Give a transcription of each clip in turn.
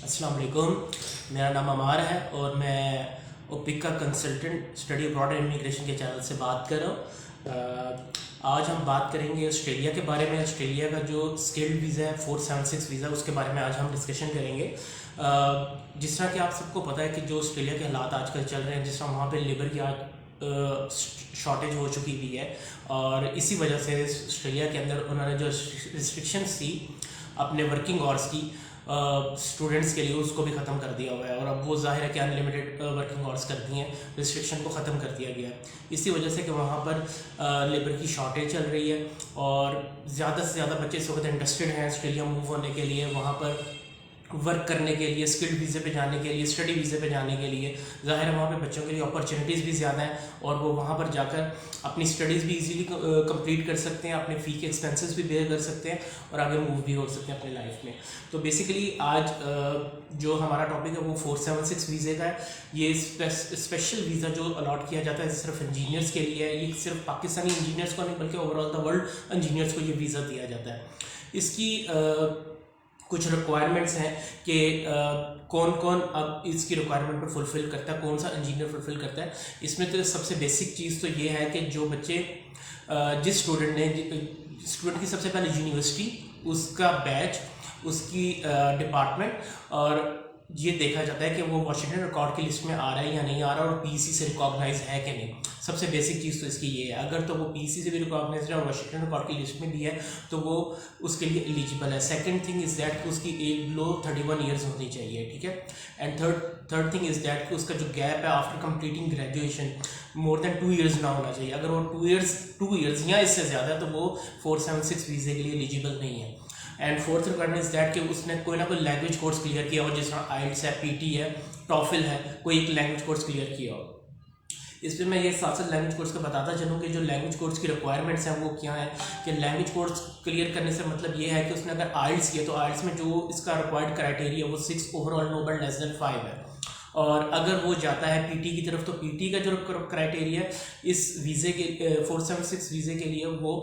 अस्सलाम वालेकुम। मेरा नाम अमार है और मैं ओपिक का consultant study abroad and immigration के चैनल से बात कर रहा हूँ। आज हम बात करेंगे ऑस्ट्रेलिया के बारे में। ऑस्ट्रेलिया का जो स्किल्ड वीज़ा है 476 वीज़ा, उसके बारे में आज हम डिस्कशन करेंगे। जिस तरह कि आप सबको पता है कि जो ऑस्ट्रेलिया के हालात आजकल चल रहे हैं, जिस तरह वहाँ पे लेबर की आज शॉर्टेज हो चुकी हुई है, और इसी वजह से ऑस्ट्रेलिया के अंदर उन्होंने जो रिस्ट्रिक्शंस थी अपने वर्किंग आवर्स की स्टूडेंट्स के लिए, उसको भी ख़त्म कर दिया हुआ है। और अब वो जाहिर है कि अनलिमिटेड वर्किंग आवर्स कर दी हैं, रिस्ट्रिक्शन को ख़त्म कर दिया गया है इसी वजह से कि वहाँ पर लेबर की शॉर्टेज चल रही है और ज़्यादा से ज़्यादा बच्चे इस वक्त इंटरेस्टेड हैं ऑस्ट्रेलिया मूव होने के लिए, वहाँ पर वर्क करने के लिए, स्किल्ड वीज़े पे जाने के लिए, स्टडी वीज़े पे जाने के लिए। ज़ाहिर है वहाँ पे बच्चों के लिए अपॉर्चुनिटीज़ भी ज़्यादा हैं और वो वहाँ पर जाकर अपनी स्टडीज़ भी इजीली कंप्लीट कर सकते हैं, अपने फ़ी के एक्सपेंसेस भी बेयर कर सकते हैं और आगे मूव भी हो सकते हैं अपनी लाइफ में। तो बेसिकली आज जो हमारा टॉपिक है वो 476 वीज़े का है। ये स्पेशल वीज़ा जो अलॉट किया जाता है सिर्फ इंजीनियर्स के लिए है। ये सिर्फ पाकिस्तानी इंजीनियर्स को नहीं बल्कि ओवरऑल द वर्ल्ड इंजीनियर्स को ये वीज़ा दिया जाता है। इसकी कुछ रिक्वायरमेंट्स हैं कि कौन कौन अब इसकी रिक्वायरमेंट पर फुलफ़िल करता है, कौन सा इंजीनियर फुलफ़िल करता है। इसमें तो सबसे बेसिक चीज़ तो ये है कि जो बच्चे जिस स्टूडेंट की सबसे पहले यूनिवर्सिटी, उसका बैच, उसकी डिपार्टमेंट, और ये देखा जाता है कि वो वाशिंगटन रिकॉर्ड की लिस्ट में आ रहा है या नहीं आ रहा और पीसी से रिकॉग्नाइज है कि नहीं। सबसे बेसिक चीज़ तो इसकी ये है। अगर तो वो पीसी से भी रिकॉग्नाइज है और वाशिंगटन रिकॉर्ड की लिस्ट में भी है तो वो उसके लिए एलिजिबल है। सेकंड थिंग इज़ दैट उसकी एज बिलो 31 ईयर्स होनी चाहिए, ठीक है। And third thing is that कि उसका जो गैप है after completing graduation more than 2 years ना होना चाहिए। अगर वो 2 ईयर्स या इससे ज़्यादा है तो वो 476 वीज़े के लिए एलिजिबल नहीं है। And fourth requirement is that कि उसने कोई ना कोई लैंग्वेज कोर्स क्लियर किया हो, जिस तरह आइल्स है, पीटी है, टॉफिल है, कोई एक लैंग्वेज कोर्स क्लियर किया हो। इस पर मैं ये साथ साथ लैंग्वेज कोर्स का बताता चलूँ कि जो लैंग्वेज कोर्स की रिक्वायरमेंट्स हैं वो क्या है। कि लैंग्वेज कोर्स क्लियर करने से मतलब ये है कि उसने अगर आइल्स किया तो आइल्स में जो इसका रिक्वायर्ड क्राइटेरिया वो 6 overall no but less than 5 है। और अगर वो जाता है पीटी की तरफ तो पीटी का जो क्राइटेरिया इस वीज़े के 476 वीज़े के लिए वो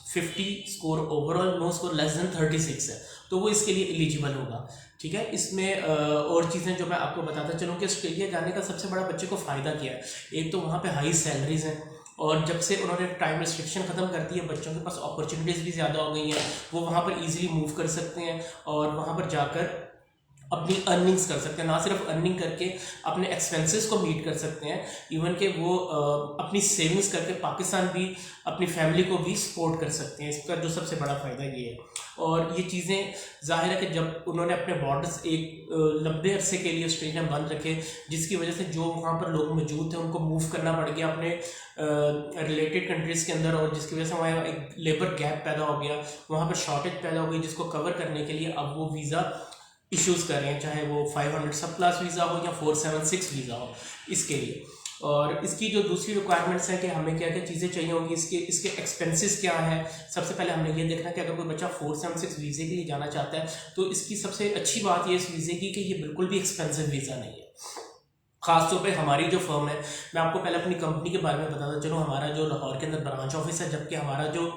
50 score overall, no score less than 36 है, तो वो इसके लिए एलिजिबल होगा, ठीक है। इसमें और चीज़ें जो मैं आपको बताता चलूँ कि ऑस्ट्रेलिया जाने का सबसे बड़ा बच्चे को फ़ायदा क्या है। एक तो वहाँ पे हाई सैलरीज हैं और जब से उन्होंने टाइम रिस्ट्रिक्शन ख़त्म कर दी है बच्चों के पास अपॉर्चुनिटीज़ भी ज़्यादा हो गई हैं। वो वहाँ पर ईजिली मूव कर सकते हैं और वहाँ पर जाकर अपनी अर्निंग्स कर सकते हैं। ना सिर्फ अर्निंग करके अपने एक्सपेंसेस को मीट कर सकते हैं, इवन कि वो अपनी सेविंग्स करके पाकिस्तान भी अपनी फैमिली को भी सपोर्ट कर सकते हैं। इसका जो सबसे बड़ा फ़ायदा ये है। और ये चीज़ें जाहिर है कि जब उन्होंने अपने बॉर्डर्स एक लंबे अरसे के लिए ऑस्ट्रेलिया में बंद रखे, जिसकी वजह से जो वहाँ पर लोग मौजूद थे उनको मूव करना पड़ गया अपने रिलेटेड कंट्रीज़ के अंदर, और जिसकी वजह से वहाँ एक लेबर गैप पैदा हो गया, वहाँ पर शॉर्टेज पैदा हो गई, जिसको कवर करने के लिए अब वो वीज़ा इश्यूज़ कर रहे हैं, चाहे वो 500 सब क्लास वीज़ा हो या 476 वीज़ा हो इसके लिए। और इसकी जो दूसरी रिक्वायरमेंट्स है कि हमें क्या क्या चीज़ें चाहिए होंगी, इसके एक्सपेंसेस क्या है। सबसे पहले हमने ये देखना कि अगर कोई बच्चा 476 वीज़े के लिए जाना चाहता है तो इसकी सबसे अच्छी बात ये इस वीज़े की कि ये बिल्कुल भी एक्सपेंसिव वीज़ा नहीं है। खासतौर पे हमारी जो फर्म है, मैं आपको पहले अपनी कंपनी के बारे में बताता चलूँ। हमारा जो लाहौर के अंदर ब्रांच ऑफिस है, जबकि हमारा जो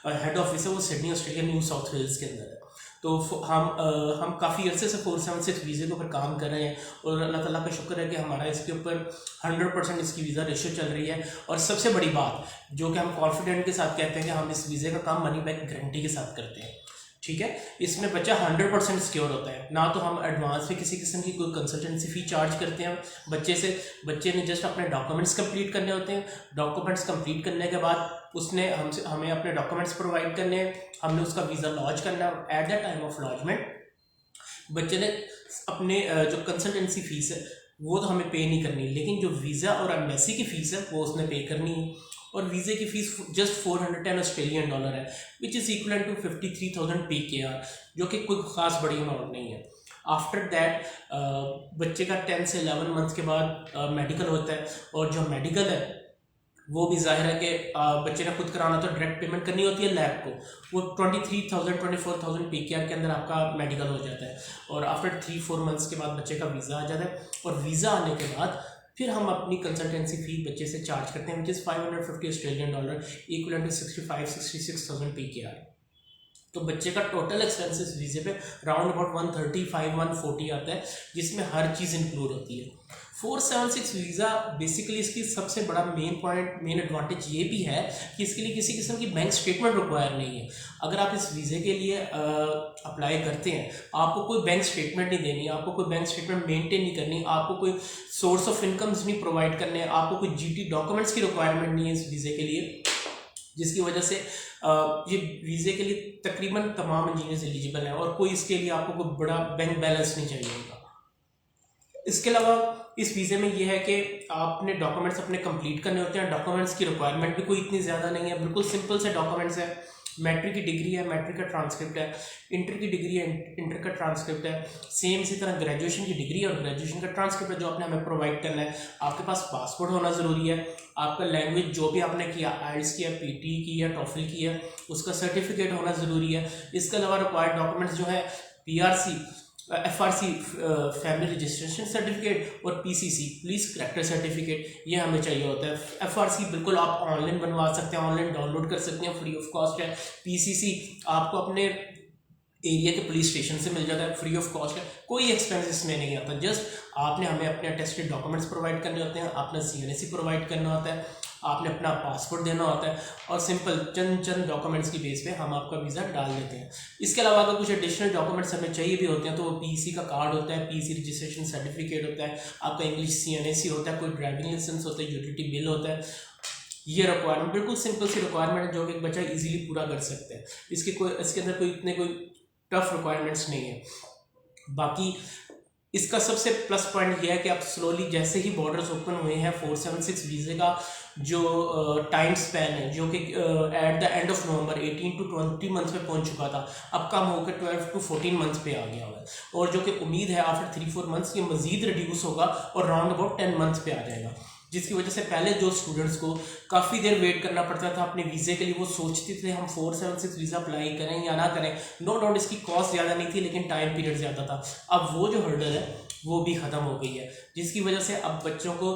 हेड ऑफिस है वो Sydney Australia New South Wales के अंदर है। तो हम काफ़ी अर्से से 476 वीज़े के ऊपर काम कर रहे हैं और अल्लाह ताला का शुक्र है कि हमारा इसके ऊपर 100% इसकी वीज़ा रेशियो चल रही है। और सबसे बड़ी बात जो कि हम कॉन्फिडेंट के साथ कहते हैं कि हम इस वीज़े का काम मनी बैक गारंटी के साथ करते हैं, ठीक है। इसमें बच्चा 100% सिक्योर होता है। ना तो हम एडवांस में किसी किस्म की कोई कंसल्टेंसी फ़ी चार्ज करते हैं बच्चे से। बच्चे ने जस्ट अपने डॉक्यूमेंट्स कंप्लीट करने होते हैं। डॉक्यूमेंट्स कंप्लीट करने के बाद उसने हमें अपने डॉक्यूमेंट्स प्रोवाइड करने हैं, हमने उसका वीज़ा लॉन्च करना है। एट द टाइम ऑफ लॉन्चमेंट बच्चे ने अपने जो कंसल्टेंसी फ़ीस है वो तो हमें पे नहीं करनी, लेकिन जो वीज़ा और एम्बेसी की फ़ीस है वो उसने पे करनी है। और वीज़े की फ़ीस जस्ट 410 ऑस्ट्रेलियन डॉलर है, which is equal to 53,000 PKR, जो कि कोई ख़ास बड़ी अमाउंट नहीं है। आफ्टर दैट बच्चे का 10 से 11 मंथ के बाद मेडिकल होता है, और जो मेडिकल है वो भी जाहिर है कि बच्चे ने खुद कराना तो डायरेक्ट पेमेंट करनी होती है लैब को। वो 24,000 PKR के अंदर आपका मेडिकल हो जाता है। और आफ्टर 3-4 मंथ्स के बाद बच्चे का वीज़ा आ जाता है, और वीज़ा आने के बाद फिर हम अपनी कंसल्टेंसी फ़ी बच्चे से चार्ज करते हैं, which is 550 Australian dollar, equal to 65-66,000 PKR। तो बच्चे का टोटल एक्सपेंसेस वीज़े पे राउंड अबाउट 135-140 आता है, जिसमें हर चीज़ इंक्लूड होती है। 476 वीज़ा बेसिकली इसकी सबसे बड़ा मेन एडवांटेज ये भी है कि इसके लिए किसी किस्म की बैंक स्टेटमेंट रिक्वायर नहीं है। अगर आप इस वीज़े के लिए अप्लाई करते हैं, आपको कोई बैंक स्टेटमेंट नहीं देनी, आपको कोई बैंक स्टेटमेंट मेंटेन नहीं करनी, आपको कोई सोर्स ऑफ इनकम्स नहीं प्रोवाइड करने, आपको कोई जीटी डॉक्यूमेंट्स की रिक्वायरमेंट नहीं है इस वीज़े के लिए, जिसकी वजह से ये वीज़े के लिए तकरीबन तमाम इंजीनियर्स एलिजिबल हैं और कोई इसके लिए आपको कोई बड़ा बैंक बैलेंस नहीं चाहिए होगा। इसके अलावा इस वीज़े में ये है कि आपने डॉक्यूमेंट्स अपने कंप्लीट करने होते हैं। डॉक्यूमेंट्स की रिक्वायरमेंट भी कोई इतनी ज़्यादा नहीं है, बिल्कुल सिंपल से डॉक्यूमेंट्स है। मैट्रिक की डिग्री है, मैट्रिक का ट्रांसक्रिप्ट है, इंटर की डिग्री है, इंटर का ट्रांसक्रिप्ट है, सेम इसी तरह ग्रेजुएशन की डिग्री और ग्रेजुएशन का ट्रांसक्रिप्ट है जो आपने हमें प्रोवाइड करना है। आपके पास पासपोर्ट होना ज़रूरी है, आपका लैंग्वेज जो भी आपने किया, आइल्स किया, पीटी की या टॉफल की है, उसका सर्टिफिकेट होना ज़रूरी है। इसके अलावा रिक्वायर्ड डॉक्यूमेंट्स जो है PRC, FRC family registration certificate और पीसीसी पुलिस कैरेक्टर सर्टिफिकेट, ये हमें चाहिए होता है। एफआरसी बिल्कुल आप ऑनलाइन बनवा सकते हैं, ऑनलाइन डाउनलोड कर सकते हैं, फ्री ऑफ कॉस्ट है। पीसीसी आपको अपने एरिया के पुलिस स्टेशन से मिल जाता है, फ्री ऑफ कॉस्ट है, कोई एक्सपेंस इसमें नहीं आता। जस्ट आपने हमें अपने अटेस्टेड डॉक्यूमेंट्स प्रोवाइड करने होते हैं, अपना सीएनएसी प्रोवाइड करना होता है, आपने अपना पासपोर्ट देना होता है और सिंपल चंद डॉक्यूमेंट्स की बेस पे हम आपका वीज़ा डाल देते हैं। इसके अलावा अगर कुछ एडिशनल डॉक्यूमेंट्स हमें चाहिए भी होते हैं तो वो पीसी का कार्ड होता है, पीसी रजिस्ट्रेशन सर्टिफिकेट होता है, आपका इंग्लिश सीएनएसी होता है, कोई ड्राइविंग लाइसेंस होता है, यूटिलिटी बिल होता है। ये रिक्वायरमेंट बिल्कुल सिंपल सी रिक्वायरमेंट है जो कि एक बच्चा इजीली पूरा कर सकता है। इसके अंदर कोई टफ रिक्वायरमेंट्स नहीं है। बाकी इसका सबसे प्लस पॉइंट यह है कि आप स्लोली जैसे ही बॉर्डर्स ओपन हुए हैं, 476 वीज़े का जो टाइम स्पैन है जो कि at the end of November 18 to 20 months पे पहुंच चुका था, अब कम होकर 12 to 14 मंथ्स पे आ गया हुआ है और जो कि उम्मीद है आफ्टर 3-4 मंथ्स ये मजीद रिड्यूस होगा और राउंड अबाउट 10 मंथ्स पे आ जाएगा। जिसकी वजह से पहले जो स्टूडेंट्स को काफ़ी देर वेट करना पड़ता था अपने वीज़े के लिए, वो सोचते थे हम 476 वीज़ा अप्लाई करें या ना करें। नो डाउट इसकी कॉस्ट ज़्यादा नहीं थी लेकिन टाइम पीरियड ज़्यादा था। अब वो जो हर्डल है वो भी ख़त्म हो गई है, जिसकी वजह से अब बच्चों को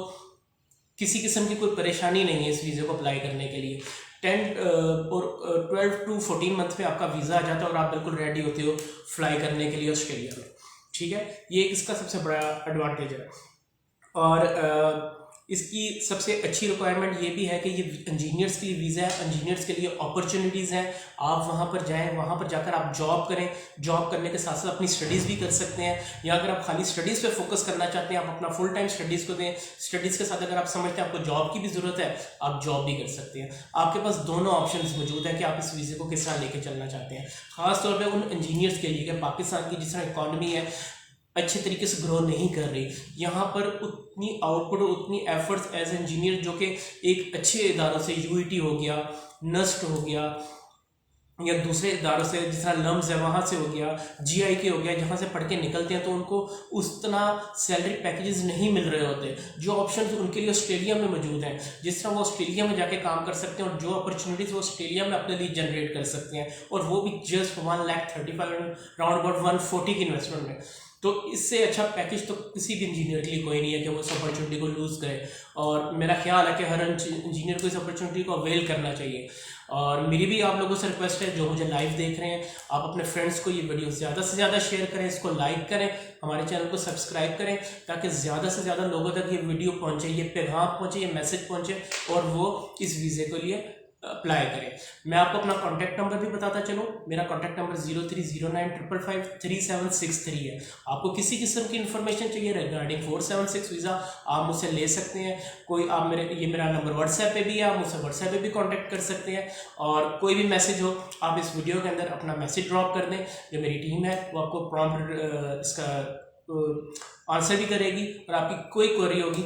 किसी किस्म की कोई परेशानी नहीं है इस वीज़े को अप्लाई करने के लिए। 12 to 14 मंथ में आपका वीज़ा आ जाता है और आप बिल्कुल रेडी होते हो फ्लाई करने के लिए ऑस्ट्रेलिया में। ठीक है, ये इसका सबसे बड़ा एडवांटेज है। और इसकी सबसे अच्छी रिक्वायरमेंट ये भी है कि ये इंजीनियर्स के लिए वीज़ा है, इंजीनियर्स के लिए अपॉर्चुनिटीज़ हैं। आप वहाँ पर जाएं, वहाँ पर जाकर आप जॉब करें, जॉब करने के साथ साथ अपनी स्टडीज़ भी कर सकते हैं, या अगर आप खाली स्टडीज़ पे फोकस करना चाहते हैं आप अपना फुल टाइम स्टडीज़ को दें। स्टडीज़ के साथ अगर आप समझते हैं आपको जॉब की भी ज़रूरत है, आप जॉब भी कर सकते हैं। आपके पास दोनों ऑप्शन मौजूद हैं कि आप इस वीज़े को किस तरह लेके चलना चाहते हैं। ख़ासतौर पर उन इंजीनियर्स के लिए कि पाकिस्तान की जिस तरह इकॉनमी है अच्छे तरीके से ग्रो नहीं कर रही, यहाँ पर उतनी आउटपुट उतनी एफर्ट्स एज इंजीनियर जो कि एक अच्छे इदारों से यूईटी हो गया, नस्ट हो गया या दूसरे इदारों से जिस तरह लम्स है वहाँ से हो गया, जीआईके हो गया, जहाँ से पढ़ के निकलते हैं तो उनको उस तरह सैलरी पैकेजेस नहीं मिल रहे होते जो ऑप्शंस उनके लिए ऑस्ट्रेलिया में मौजूद हैं। जिस तरह वो ऑस्ट्रेलिया में जाके काम कर सकते हैं और जो अपॉर्चुनिटीज वो ऑस्ट्रेलिया में अपने लिए जनरेट कर सकते हैं, और वो भी जस्ट 1,35,000 राउंड अबाउट 140 की इन्वेस्टमेंट में। तो इससे अच्छा पैकेज तो किसी भी इंजीनियर के लिए कोई नहीं है कि वो इस अपॉर्चुनिटी को लूज़ करे। और मेरा ख्याल है कि हर इंजीनियर को इस अपॉर्चुनिटी को अवेल करना चाहिए। और मेरी भी आप लोगों से रिक्वेस्ट है जो मुझे लाइव देख रहे हैं, आप अपने फ्रेंड्स को ये वीडियो ज़्यादा से ज़्यादा शेयर करें, इसको लाइक करें, हमारे चैनल को सब्सक्राइब करें ताकि ज़्यादा से ज़्यादा लोगों तक ये वीडियो पहुँचे, ये पैगाम पहुँचे, ये मैसेज पहुँचे और वो इस वीज़े के लिए अप्लाई करें। मैं आपको अपना कॉन्टैक्ट नंबर भी बताता चलूँ। मेरा कॉन्टैक्ट नंबर 0309555763 है। आपको किसी किस्म की इन्फॉर्मेशन चाहिए रिगार्डिंग 476 वीज़ा आप मुझसे ले सकते हैं। कोई आप मेरा नंबर व्हाट्सएप पे भी है, आप मुझसे व्हाट्सएप पे भी कांटेक्ट कर सकते हैं। और कोई भी मैसेज हो आप इस वीडियो के अंदर अपना मैसेज ड्रॉप कर दें, जो मेरी टीम है वो आपको प्रॉम्प्ट इसका आंसर भी करेगी और आपकी कोई क्वेरी होगी